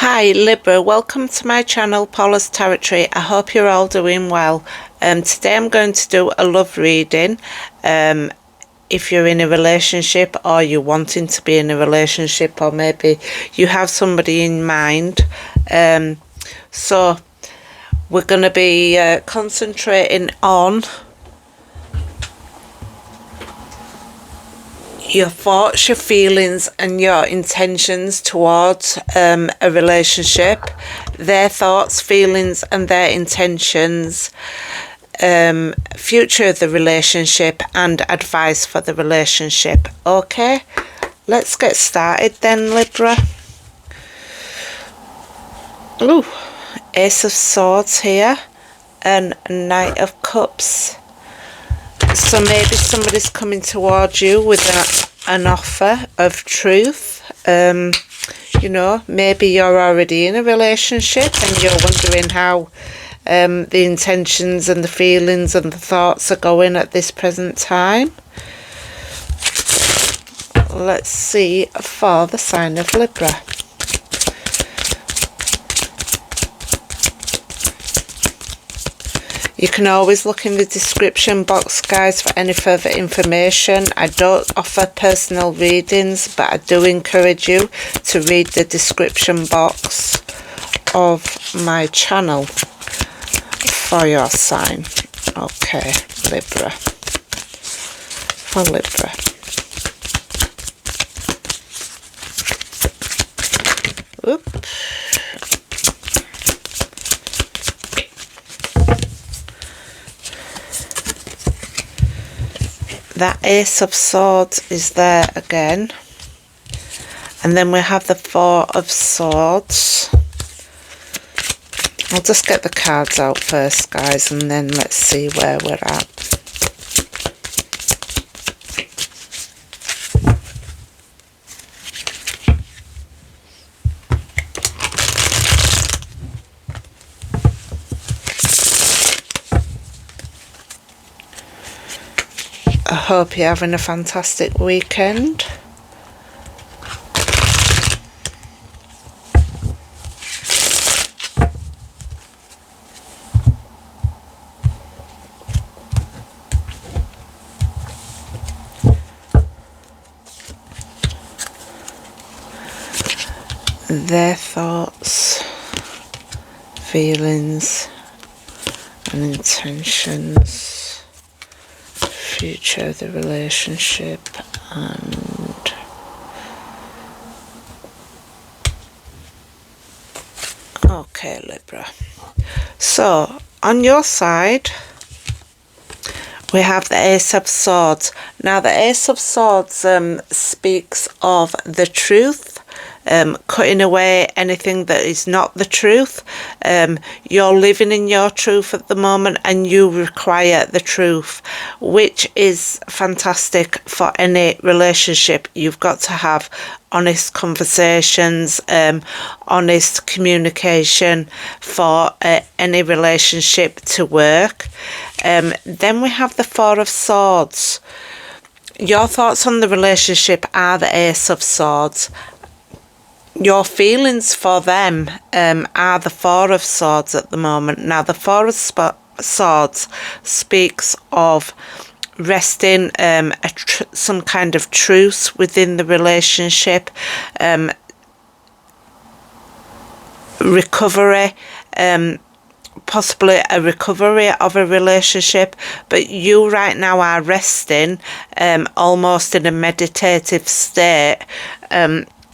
Hi Libra, welcome to my channel Paula's Territory. I hope you're all doing well. Today I'm going to do a love reading. If you're in a relationship or you're wanting to be in a relationship, or maybe you have somebody in mind. So we're going to be concentrating on your thoughts, your feelings and your intentions towards a relationship, their thoughts, feelings and their intentions, future of the relationship and advice for the relationship. Okay, let's get started then, Libra. Ooh, Ace of Swords here and Knight of Cups. So maybe somebody's coming towards you with an offer of truth. You know, maybe you're already in a relationship and you're wondering how the intentions and the feelings and the thoughts are going at this present time. Let's see for the sign of Libra. You can always look in the description box, guys, for any further information. I don't offer personal readings, but I do encourage you to read the description box of my channel for your sign. Okay, Libra. For Libra. Oop. That Ace of Swords is there again. And then we have the Four of Swords. I'll just get the cards out first, guys, and then let's see where we're at. I hope you're having a fantastic weekend. Their thoughts, feelings and intentions. Future of the relationship and okay, Libra. So on your side we have the Ace of Swords. Now the Ace of Swords speaks of the truth, cutting away anything that is not the truth. You're living in your truth at the moment and you require the truth, which is fantastic for any relationship. You've got to have honest conversations, honest communication for any relationship to work. Then we have the Four of Swords. Your thoughts on the relationship are the Ace of Swords. Your feelings for them are the Four of Swords at the moment. Now the Four of Swords speaks of resting, some kind of truce within the relationship, recovery, possibly a recovery of a relationship, but you right now are resting, almost in a meditative state.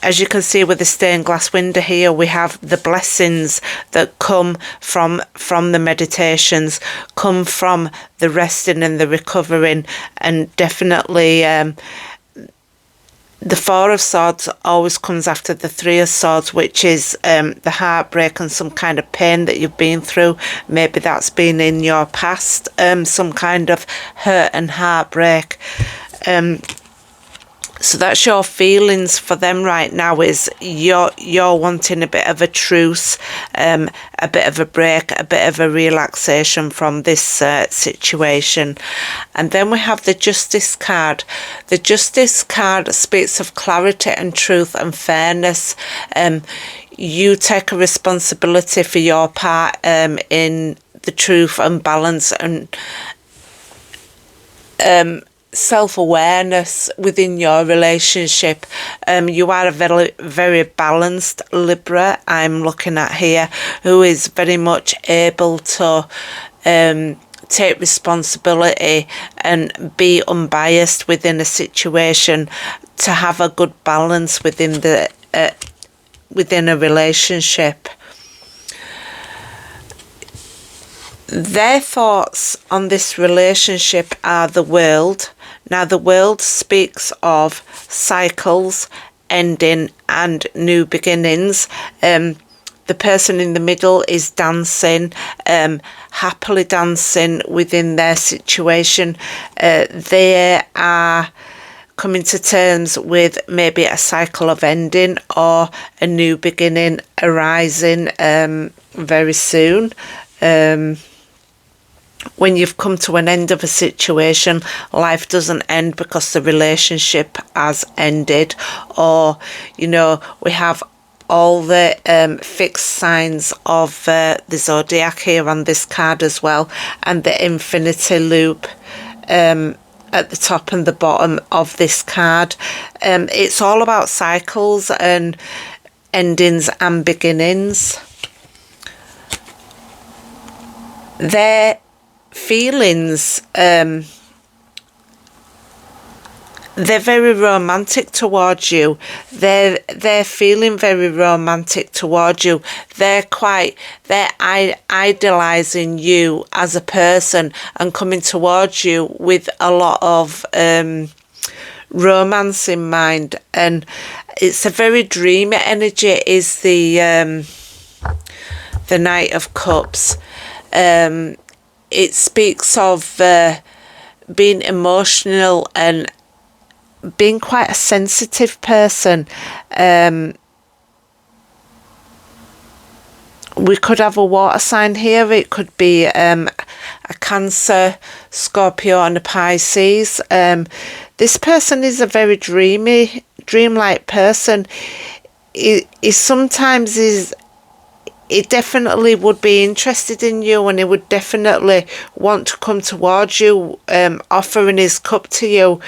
As you can see with the stained glass window here, we have the blessings that come from the meditations, come from the resting and the recovering, and definitely the Four of Swords always comes after the Three of Swords, which is the heartbreak and some kind of pain that you've been through. Maybe that's been in your past, some kind of hurt and heartbreak. So that's your feelings for them right now, is you're wanting a bit of a truce, a bit of a break, a bit of a relaxation from this situation. And then we have the Justice card. The Justice card speaks of clarity and truth and fairness. You take a responsibility for your part in the truth and balance and self-awareness within your relationship. You are a very, very balanced Libra, I'm looking at here, who is very much able to take responsibility and be unbiased within a situation, to have a good balance within the within a relationship. Their thoughts on this relationship are the World. Now, the World speaks of cycles, ending and new beginnings. The person in the middle is dancing, happily dancing within their situation. They are coming to terms with maybe a cycle of ending or a new beginning arising very soon. When you've come to an end of a situation, life doesn't end because the relationship has ended. Or, you know, we have all the fixed signs of the zodiac here on this card as well, and the infinity loop at the top and the bottom of this card. It's all about cycles and endings and beginnings. Their feelings, they're very romantic towards you. They're feeling very romantic towards you. They're idolizing you as a person and coming towards you with a lot of romance in mind. And it's a very dreamy energy, is the Knight of Cups. It speaks of being emotional and being quite a sensitive person. We could have a water sign here. It could be a Cancer, Scorpio and a Pisces. This person is a very dreamlike person. He sometimes is... He definitely would be interested in you, and he would definitely want to come towards you, offering his cup to you.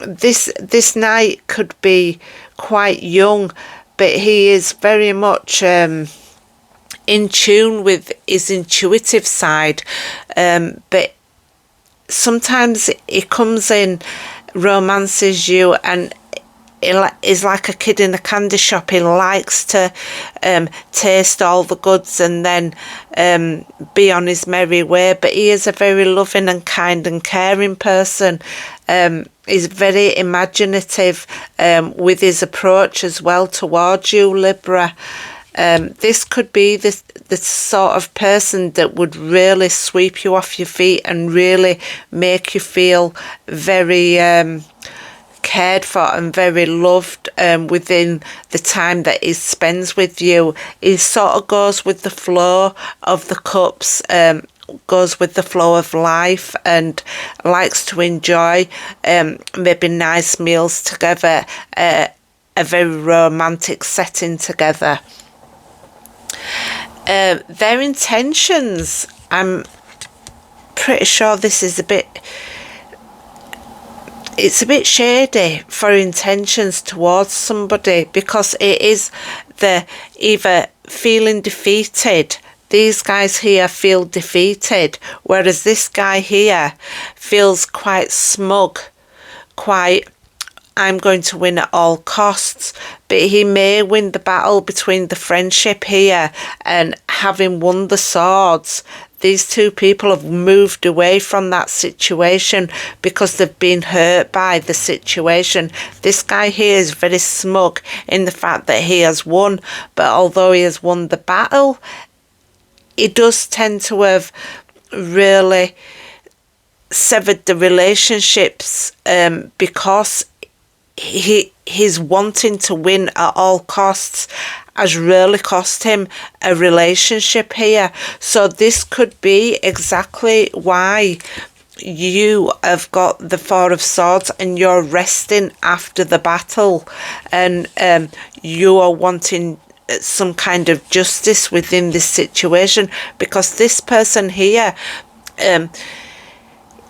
This knight could be quite young, but he is very much in tune with his intuitive side. But sometimes he comes in, romances you, and is like a kid in a candy shop. He likes to taste all the goods and then be on his merry way. But he is a very loving and kind and caring person. He's very imaginative with his approach as well towards you, Libra. This could be the sort of person that would really sweep you off your feet and really make you feel very cared for and very loved within the time that he spends with you. He sort of goes with the flow of the cups, goes with the flow of life, and likes to enjoy maybe nice meals together, a very romantic setting together. Their intentions, I'm pretty sure this is it's a bit shady for intentions towards somebody, because it is the either feeling defeated. These guys here feel defeated, whereas this guy here feels quite smug, quite, I'm going to win at all costs. But he may win the battle between the friendship here, and having won the swords, these two people have moved away from that situation because they've been hurt by the situation. This guy here is very smug in the fact that he has won, but although he has won the battle, he does tend to have really severed the relationships because his wanting to win at all costs has really cost him a relationship here. So this could be exactly why you have got the Four of Swords and you're resting after the battle, and you are wanting some kind of justice within this situation, because this person here,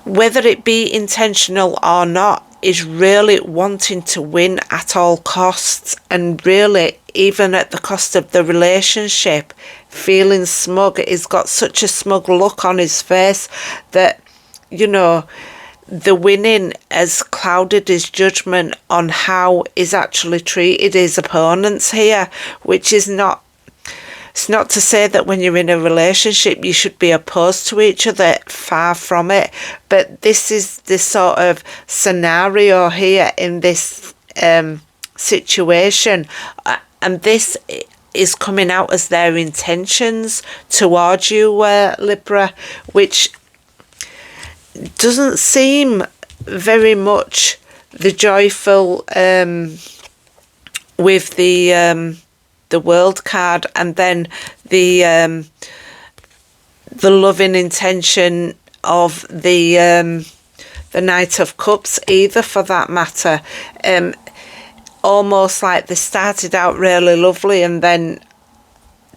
whether it be intentional or not, is really wanting to win at all costs, and really even at the cost of the relationship, feeling smug. He's got such a smug look on his face that, you know, the winning has clouded his judgment on how he's actually treated his opponents here, which is not, it's not to say that when you're in a relationship you should be opposed to each other, far from it, but this is the sort of scenario here in this situation, and this is coming out as their intentions towards you, Libra, which doesn't seem very much the joyful with the World card, and then the loving intention of the Knight of Cups either, for that matter. Almost like they started out really lovely and then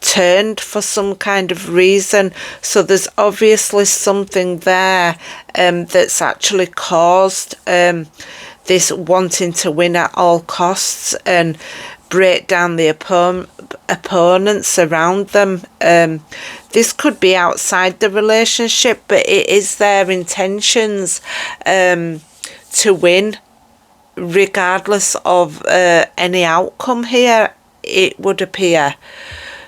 turned for some kind of reason. So there's obviously something there that's actually caused this wanting to win at all costs and break down the opponents around them. This could be outside the relationship, but it is their intentions to win regardless of any outcome here, it would appear.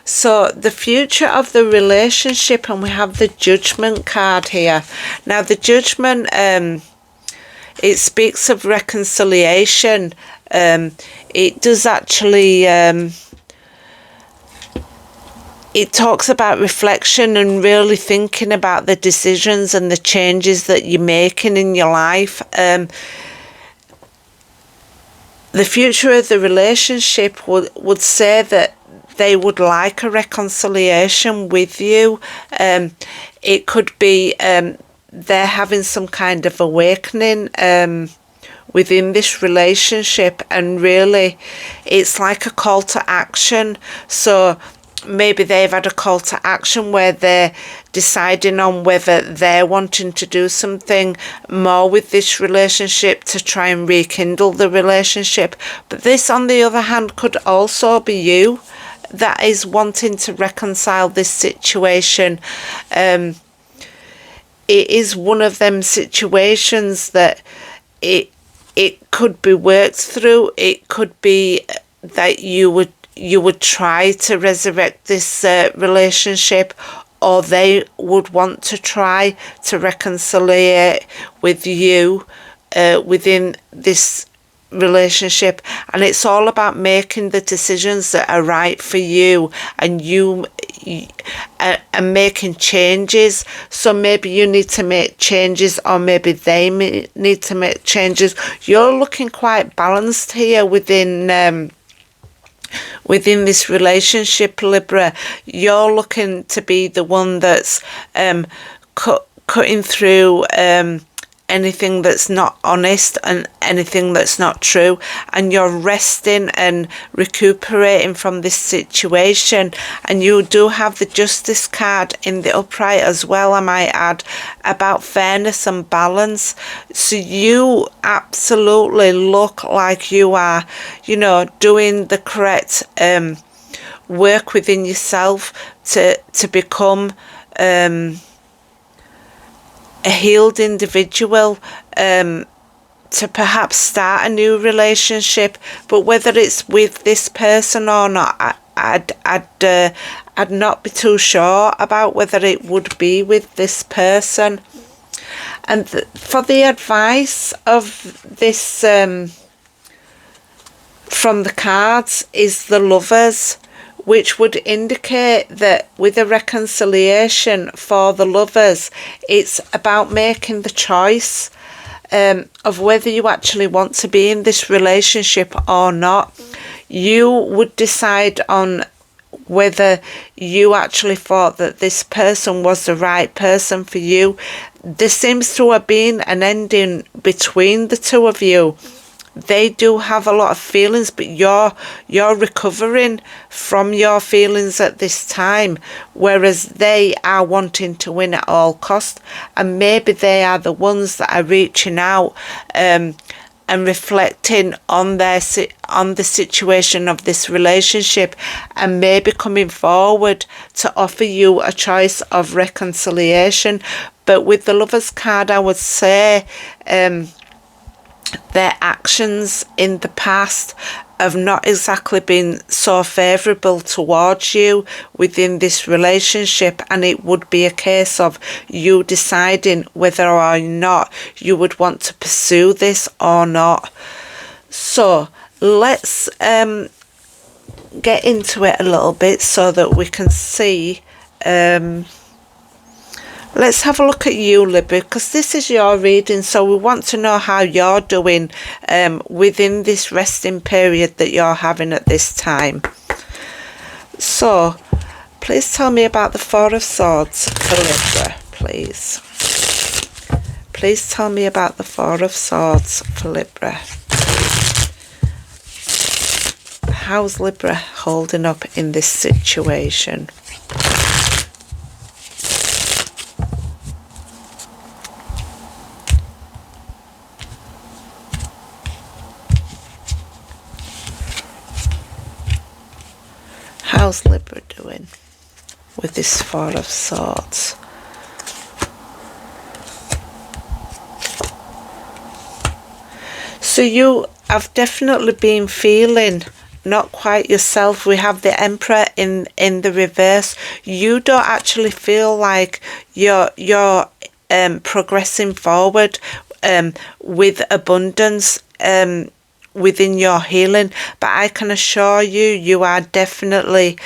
So the future of the relationship, and we have the Judgment card here. Now the Judgment, it speaks of reconciliation. It does actually, it talks about reflection and really thinking about the decisions and the changes that you're making in your life. The future of the relationship would say that they would like a reconciliation with you. It could be they're having some kind of awakening within this relationship, and really it's like a call to action. So maybe they've had a call to action where they're deciding on whether they're wanting to do something more with this relationship to try and rekindle the relationship. But this, on the other hand, could also be you that is wanting to reconcile this situation. It is one of them situations that it could be worked through. It could be that you would try to resurrect this relationship, or they would want to try to reconcile with you within this relationship. And it's all about making the decisions that are right for you, and you and making changes. So maybe you need to make changes, or maybe they need to make changes. You're looking quite balanced here within this relationship, Libra. You're looking to be the one that's cutting through anything that's not honest and anything that's not true, and you're resting and recuperating from this situation. And you do have the Justice card in the upright as well, I might add, about fairness and balance. So you absolutely look like you are, doing the correct work within yourself to become a healed individual, to perhaps start a new relationship. But whether it's with this person or not, I'd not be too sure about whether it would be with this person. And for the advice of this from the cards is the Lovers, which would indicate that with a reconciliation for the Lovers, it's about making the choice. of whether you actually want to be in this relationship or not. You would decide on whether you actually thought that this person was the right person for you. There seems to have been an ending between the two of you. They do have a lot of feelings, but you're recovering from your feelings at this time, whereas they are wanting to win at all costs, and maybe they are the ones that are reaching out and reflecting on the situation of this relationship, and maybe coming forward to offer you a choice of reconciliation. But with the Lovers card, I would say their actions in the past have not exactly been so favourable towards you within this relationship, and it would be a case of you deciding whether or not you would want to pursue this or not. So let's get into it a little bit so that we can see. Let's have a look at you, Libra, because this is your reading, so we want to know how you're doing within this resting period that you're having at this time. So, please tell me about the Four of Swords for Libra, please. Please tell me about the Four of Swords for Libra. How's Libra holding up in this situation? How's Libra doing with this Four of Swords? So you have definitely been feeling not quite yourself. We have the Emperor in the reverse. You don't actually feel like you're progressing forward with abundance within your healing, but I can assure you, you are definitely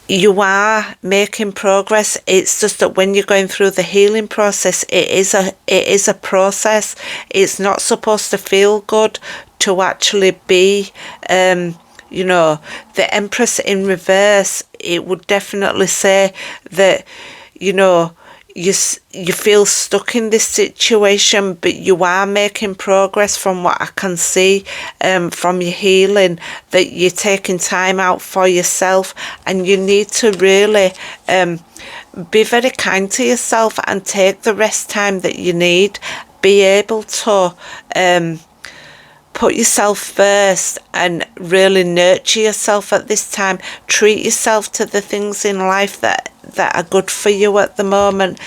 you are making progress. It's just that when you're going through the healing process, it is a process. It's not supposed to feel good to actually be you know, the Empress in reverse. It would definitely say that, you know, you feel stuck in this situation, but you are making progress from what I can see from your healing, that you're taking time out for yourself, and you need to really be very kind to yourself and take the rest time that you need. Be able to put yourself first and really nurture yourself at this time. Treat yourself to the things in life that are good for you at the moment,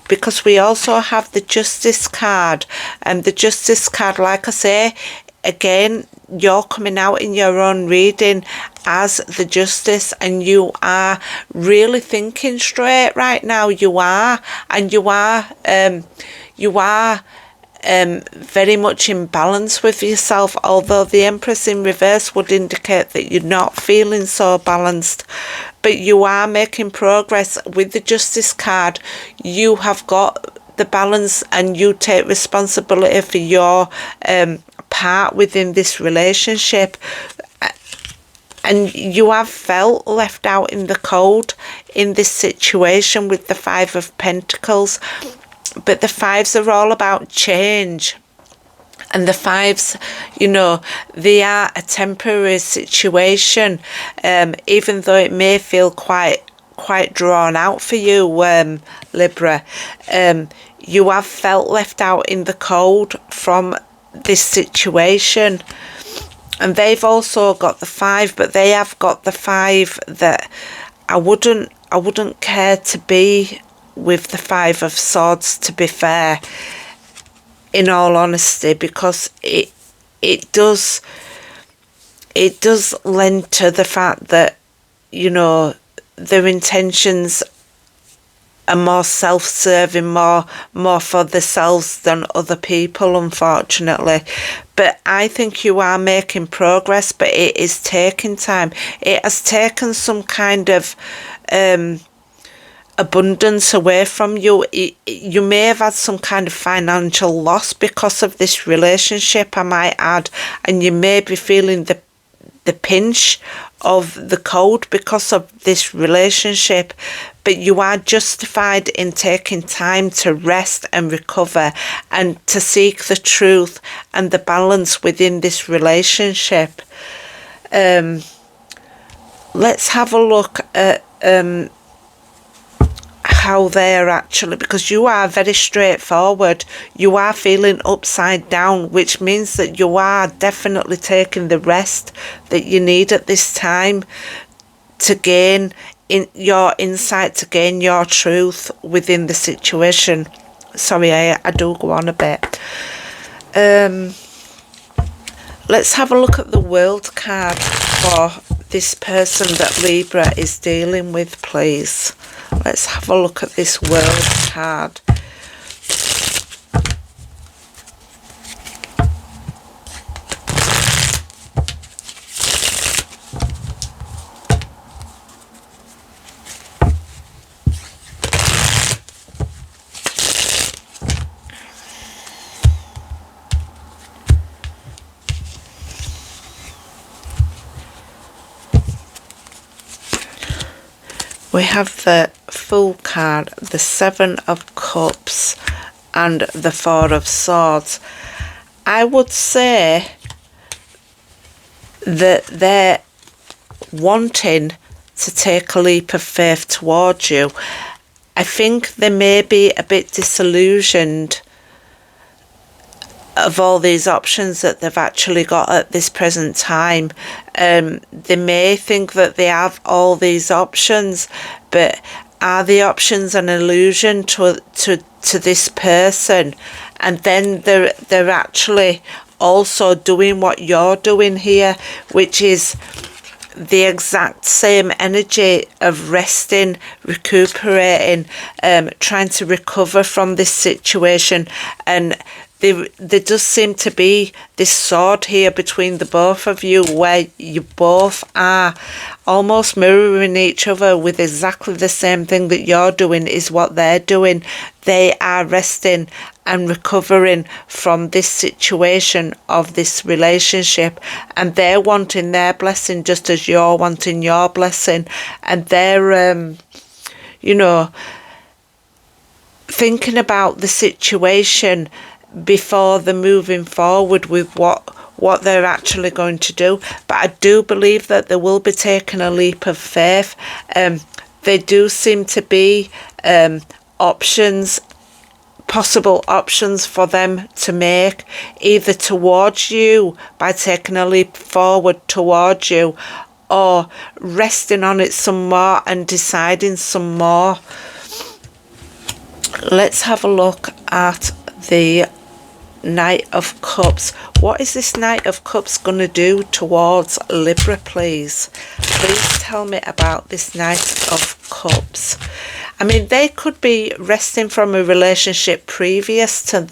because we also have the Justice card, and the Justice card, like I say again, you're coming out in your own reading as the Justice, and you are really thinking straight right now. You are, and you are very much in balance with yourself, although the Empress in reverse would indicate that you're not feeling so balanced. But you are making progress with the Justice card. You have got the balance, and you take responsibility for your part within this relationship. And you have felt left out in the cold in this situation with the Five of Pentacles. But the fives are all about change. And the fives, you know, they are a temporary situation, even though it may feel quite drawn out for you, Libra. You have felt left out in the cold from this situation. And they've also got the five, but they have got the five that I wouldn't care to be with the Five of Swords, to be fair, in all honesty, because it does lend to the fact that, you know, their intentions are more self-serving, more for themselves than other people, unfortunately. But I think you are making progress, but it is taking time. It has taken some kind of abundance away from you. You may have had some kind of financial loss because of this relationship, I might add, and you may be feeling the pinch of the cold because of this relationship, but you are justified in taking time to rest and recover and to seek the truth and the balance within this relationship. Let's have a look at how they're actually, because you are very straightforward. You are feeling upside down, which means that you are definitely taking the rest that you need at this time to gain in your insight, to gain your truth within the situation. Sorry, I do go on a bit. Let's have a look at the World card for this person that Libra is dealing with, please. Let's have a look at this World card. We have the Fool card, the Seven of Cups, and the Four of Swords. I would say that they're wanting to take a leap of faith towards you. I think they may be a bit disillusioned of all these options that they've actually got at this present time. They may think that they have all these options, but are the options an illusion to this person? And then they're actually also doing what you're doing here, which is the exact same energy of resting, recuperating, trying to recover from this situation. And there does seem to be this sword here between the both of you, where you both are almost mirroring each other with exactly the same thing that you're doing is what they're doing. They are resting and recovering from this situation of this relationship, and they're wanting their blessing just as you're wanting your blessing, and they're thinking about the situation before they're moving forward with what they're actually going to do. But I do believe that they will be taking a leap of faith. They do seem to be possible options for them to make, either towards you by taking a leap forward towards you, or resting on it some more and deciding some more. Let's have a look at the Knight of Cups. What is this Knight of Cups going to do towards Libra, please? Please tell me about this Knight of Cups. I mean, they could be resting from a relationship previous to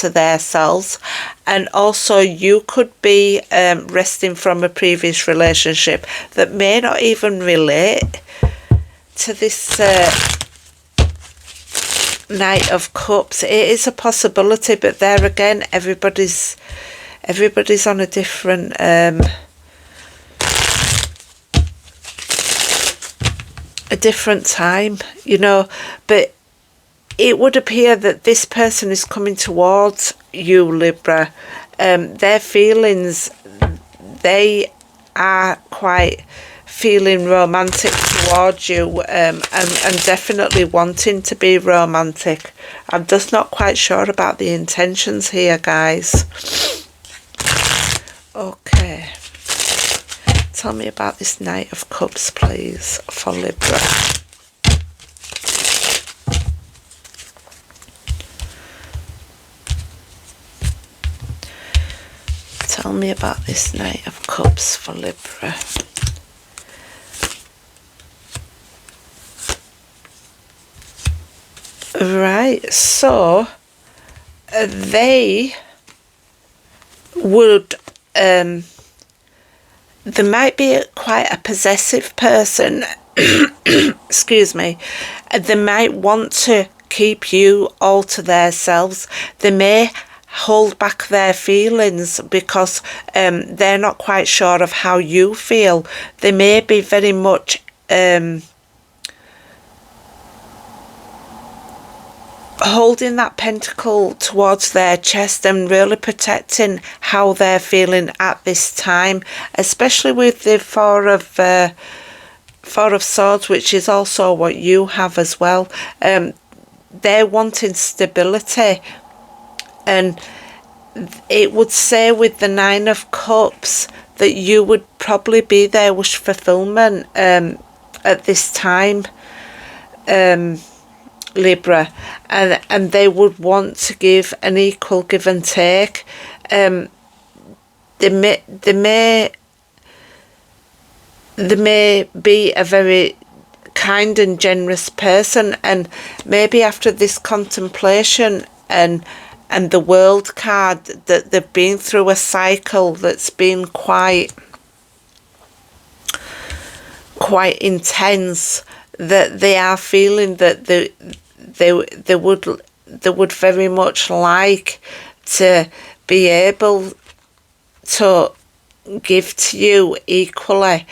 themselves, and also you could be resting from a previous relationship that may not even relate to this Knight of Cups. It is a possibility, but there again, everybody's on a different time, but it would appear that this person is coming towards you, Libra. Their feelings, they are quite feeling romantic towards you, and definitely wanting to be romantic. I'm just not quite sure about the intentions here, guys. Okay, tell me about this Knight of Cups, please, for Libra. Tell me about this Knight of Cups for Libra. Right, so they would, there might be quite a possessive person excuse me, they might want to keep you all to themselves. They may hold back their feelings because they're not quite sure of how you feel. They may be very much holding that pentacle towards their chest and really protecting how they're feeling at this time, especially with the Four of Swords, which is also what you have as well. They're wanting stability, and it would say with the Nine of Cups that you would probably be their wish fulfillment at this time, Libra, and they would want to give an equal give and take. They may be a very kind and generous person, and maybe after this contemplation and the World card, that they've been through a cycle that's been quite intense, that they are feeling that they would very much like to be able to give to you equally,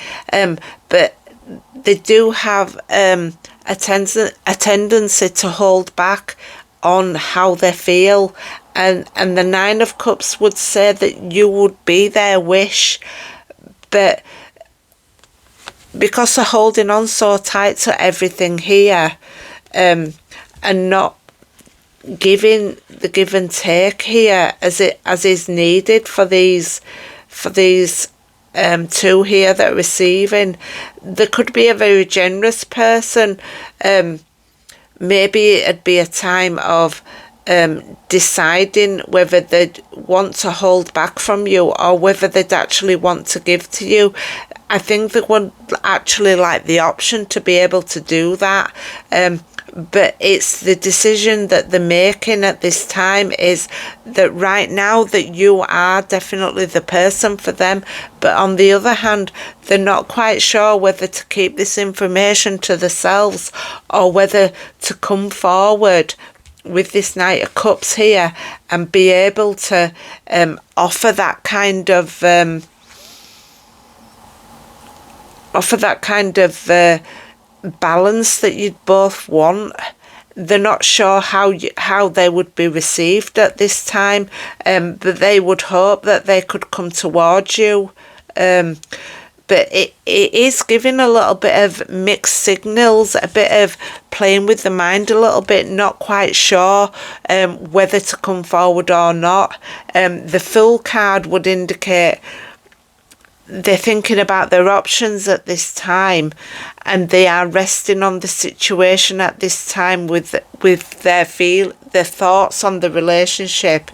but they do have a tendency to hold back on how they feel, and the Nine of Cups would say that you would be their wish, but because they're holding on so tight to everything here, and not giving the give and take here as is needed for these two here that are receiving. There could be a very generous person. Maybe it'd be a time of deciding whether they'd want to hold back from you or whether they'd actually want to give to you. I think they would actually like the option to be able to do that, but it's the decision that they're making at this time is that right now that you are definitely the person for them, but on the other hand, they're not quite sure whether to keep this information to themselves or whether to come forward with this Knight of Cups here and be able to offer that kind of balance that you'd both want. They're not sure how they would be received at this time, but they would hope that they could come towards you. But it is giving a little bit of mixed signals, a bit of playing with the mind a little bit, not quite sure whether to come forward or not. The Fool card would indicate they're thinking about their options at this time, and they are resting on the situation at this time with their thoughts on the relationship.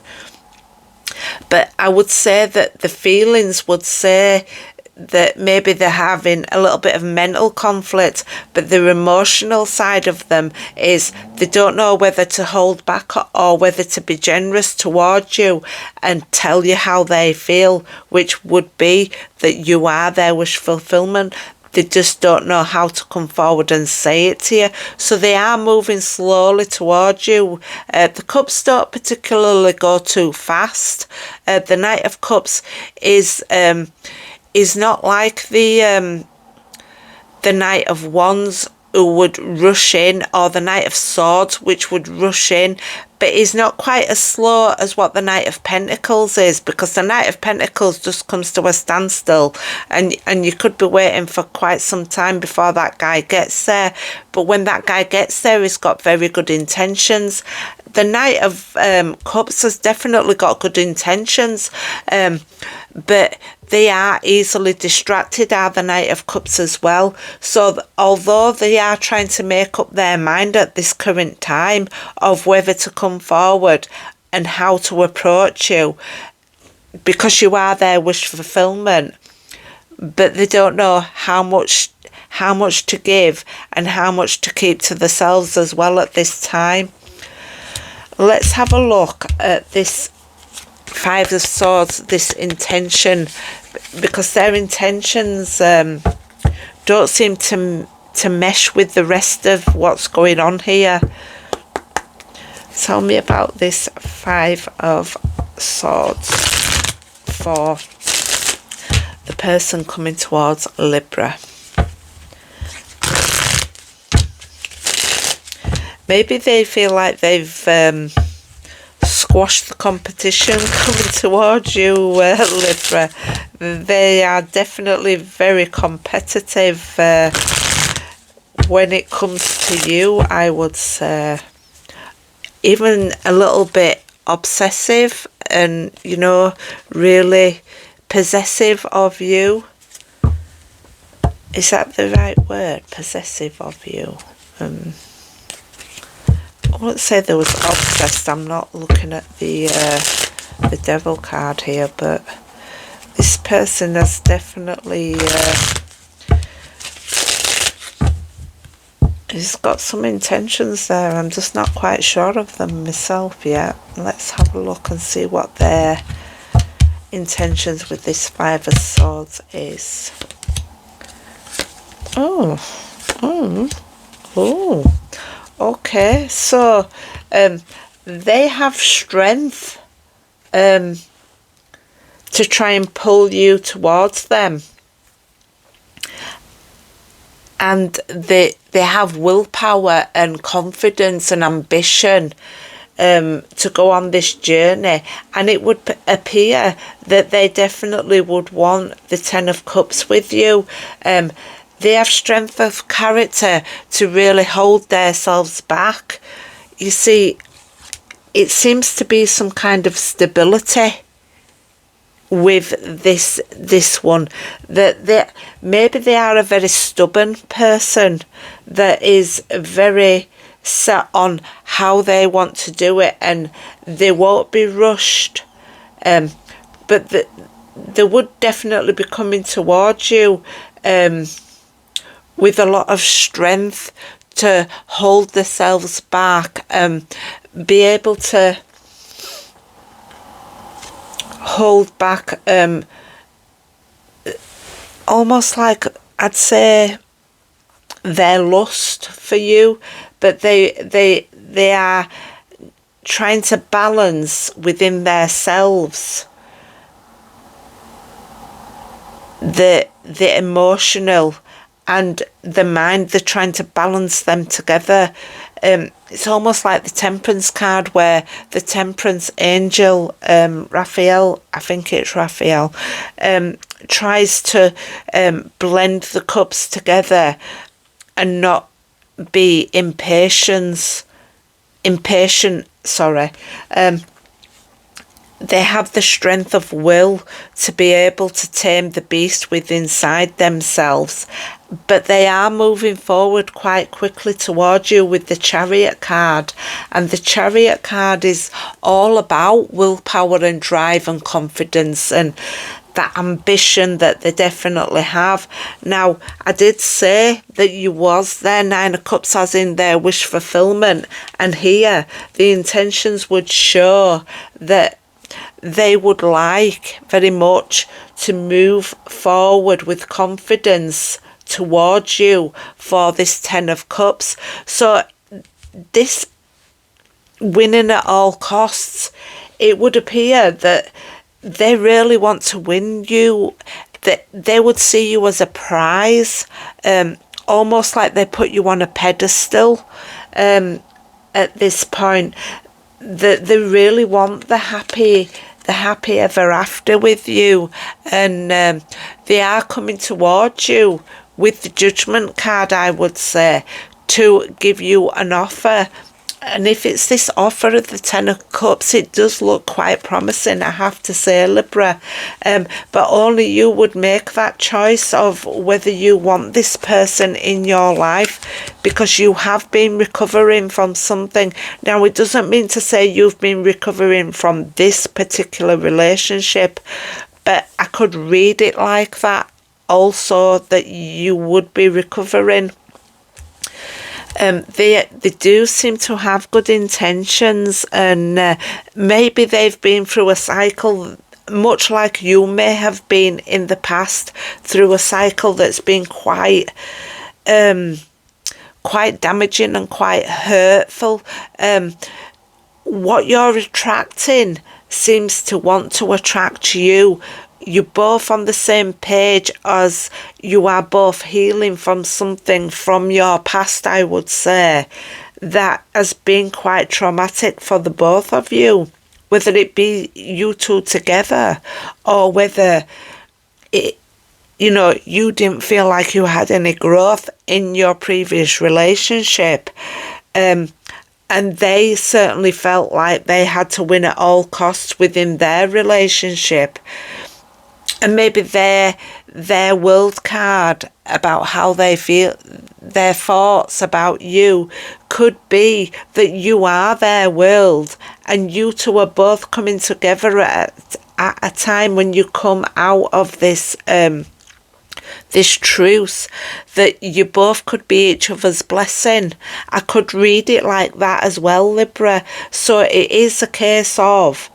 But I would say that the feelings would say that maybe they're having a little bit of mental conflict, but the emotional side of them is they don't know whether to hold back or whether to be generous towards you and tell you how they feel, which would be that you are their wish fulfillment. They just don't know how to come forward and say it to you. So they are moving slowly towards you. The Cups don't particularly go too fast. The Knight of Cups is not like the Knight of Wands, who would rush in, or the Knight of Swords, which would rush in, but he's not quite as slow as what the Knight of Pentacles is, because the Knight of Pentacles just comes to a standstill, and you could be waiting for quite some time before that guy gets there. But when that guy gets there, he's got very good intentions. The Knight of Cups has definitely got good intentions, but they are easily distracted, are the Knight of Cups as well. So although they are trying to make up their mind at this current time of whether to come forward and how to approach you, because you are their wish fulfillment, but they don't know how much to give and how much to keep to themselves as well at this time. Let's have a look at this Five of Swords, this intention, because their intentions don't seem to to mesh with the rest of what's going on here. Tell me about this Five of Swords for the person coming towards Libra. Maybe they feel like they've squashed the competition coming towards you, Libra. They are definitely very competitive when it comes to you, I would say. Even a little bit obsessive and, you know, really possessive of you. Is that the right word? Possessive of you. I wouldn't say there was obsessed. I'm not looking at the devil card here, but this person has definitely he's got some intentions there. I'm just not quite sure of them myself yet. Let's have a look and see what their intentions with this Five of Swords is. Oh. Okay, so they have strength to try and pull you towards them. And they have willpower and confidence and ambition to go on this journey. And it would appear that they definitely would want the Ten of Cups with you. They have strength of character to really hold themselves back. You see, it seems to be some kind of stability with this one, that maybe they are a very stubborn person that is very set on how they want to do it, and they won't be rushed, but they would definitely be coming towards you with a lot of strength to hold themselves back, be able to hold back, almost like, I'd say, their lust for you, but they are trying to balance within themselves the emotional and the mind. They're trying to balance them together. It's almost like the Temperance card, where the Temperance angel, Raphael, I think it's Raphael, tries to blend the cups together and not be impatient. They have the strength of will to be able to tame the beast within inside themselves, but they are moving forward quite quickly towards you with the Chariot card. And the Chariot card is all about willpower and drive and confidence and that ambition that they definitely have. Now, I did say that you was their Nine of Cups, as in their wish fulfillment, and here the intentions would show that they would like very much to move forward with confidence towards you for this Ten of Cups. So this winning at all costs, it would appear that they really want to win you, that they would see you as a prize, almost like they put you on a pedestal at this point. That they really want the happy ever after with you, and they are coming towards you with the Judgment card, I would say, to give you an offer. And if it's this offer of the Ten of Cups, it does look quite promising, I have to say, Libra. But only you would make that choice of whether you want this person in your life, because you have been recovering from something. Now, it doesn't mean to say you've been recovering from this particular relationship, but I could read it like that also, that you would be recovering. They do seem to have good intentions, and maybe they've been through a cycle, much like you may have been in the past, through a cycle that's been quite quite damaging and quite hurtful. What you're attracting seems to want to attract you. You're both on the same page, as you are both healing from something from your past, I would say, that has been quite traumatic for the both of you, whether it be you two together or whether it, you didn't feel like you had any growth in your previous relationship. And they certainly felt like they had to win at all costs within their relationship. And maybe their world card about how they feel, their thoughts about you, could be that you are their world, and you two are both coming together at a time when you come out of this this truce, that you both could be each other's blessing. I could read it like that as well, Libra. So it is a case of,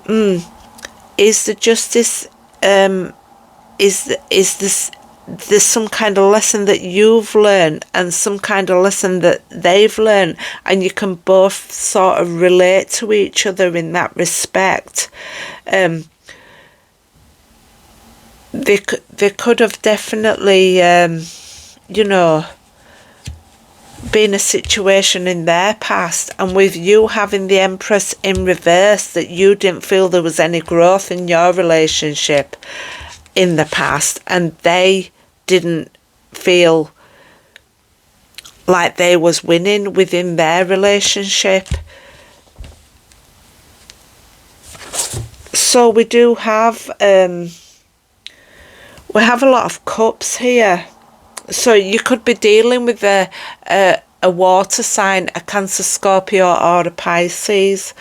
is the justice, is this, there's some kind of lesson that you've learned and some kind of lesson that they've learned, and you can both sort of relate to each other in that respect. They could have definitely, been a situation in their past, and with you having the Empress in reverse, that you didn't feel there was any growth in your relationship in the past, and they didn't feel like they was winning within their relationship. So we do have we have a lot of cups here. So you could be dealing with a water sign, a Cancer, Scorpio, or a Pisces.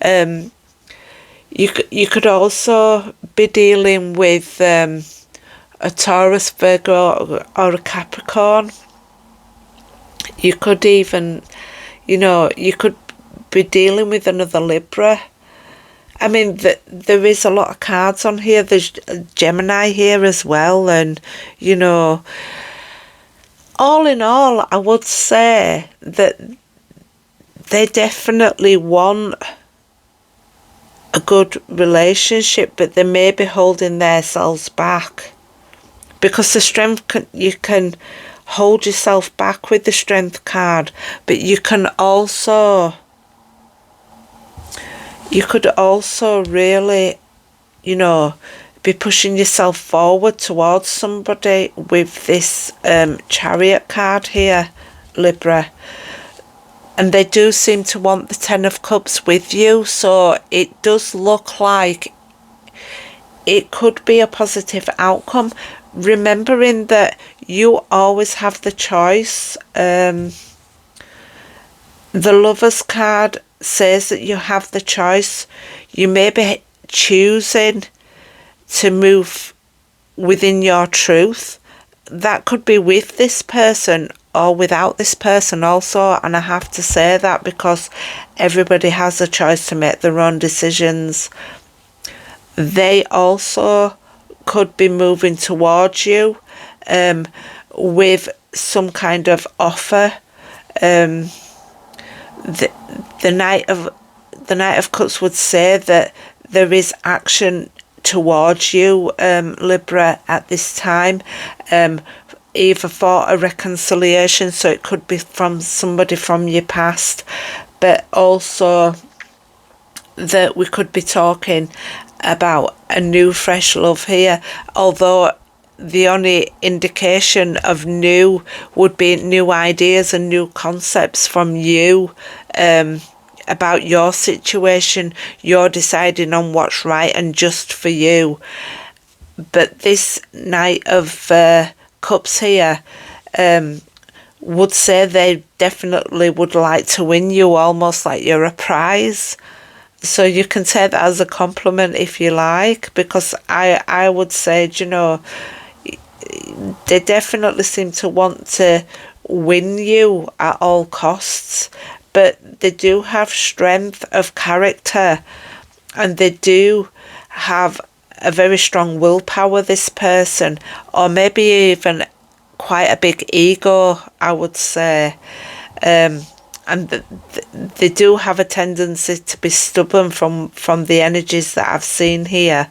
You could also be dealing with a Taurus, Virgo, or a Capricorn. You could even, you could be dealing with another Libra. I mean, there is a lot of cards on here. There's Gemini here as well, and, all in all, I would say that they definitely want a good relationship, but they may be holding themselves back, because the strength, you can hold yourself back with the Strength card, but you could also really, be pushing yourself forward towards somebody with this Chariot card here, Libra. And they do seem to want the Ten of Cups with you, so it does look like it could be a positive outcome, remembering that you always have the choice. The Lovers card says that you have the choice. You may be choosing to move within your truth. That could be with this person or without this person also, and I have to say that because everybody has a choice to make their own decisions. They also could be moving towards you with some kind of offer. The Knight of Cups would say that there is action towards you, Libra, at this time, either for a reconciliation, so it could be from somebody from your past, but also that we could be talking about a new fresh love here, although the only indication of new would be new ideas and new concepts from you about your situation. You're deciding on what's right and just for you. But this Knight of Cups here would say they definitely would like to win you, almost like you're a prize. So you can take that as a compliment if you like, because I would say, they definitely seem to want to win you at all costs, but they do have strength of character, and they do have a very strong willpower, this person, or maybe even quite a big ego, I would say. And they do have a tendency to be stubborn from the energies that I've seen here.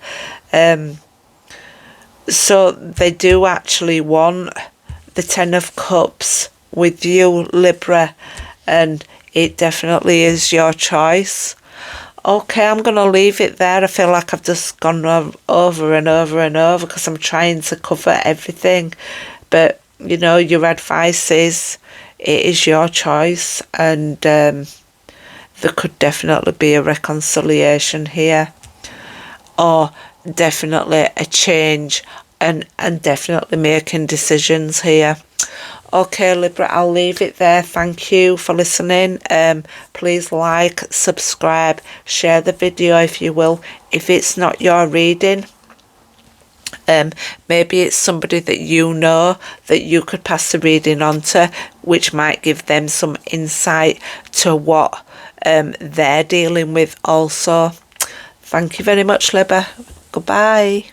So they do actually want the Ten of Cups with you, Libra, and it definitely is your choice. Okay, I'm going to leave it there. I feel like I've just gone over and over and over because I'm trying to cover everything. But, you know, your advice is it is your choice, and there could definitely be a reconciliation here, or definitely a change, and definitely making decisions here. Okay, Libra, I'll leave it there. Thank you for listening. Please like, subscribe, share the video if you will. If it's not your reading, maybe it's somebody that you know that you could pass the reading on to, which might give them some insight to what they're dealing with also. Thank you very much, Libra. Goodbye.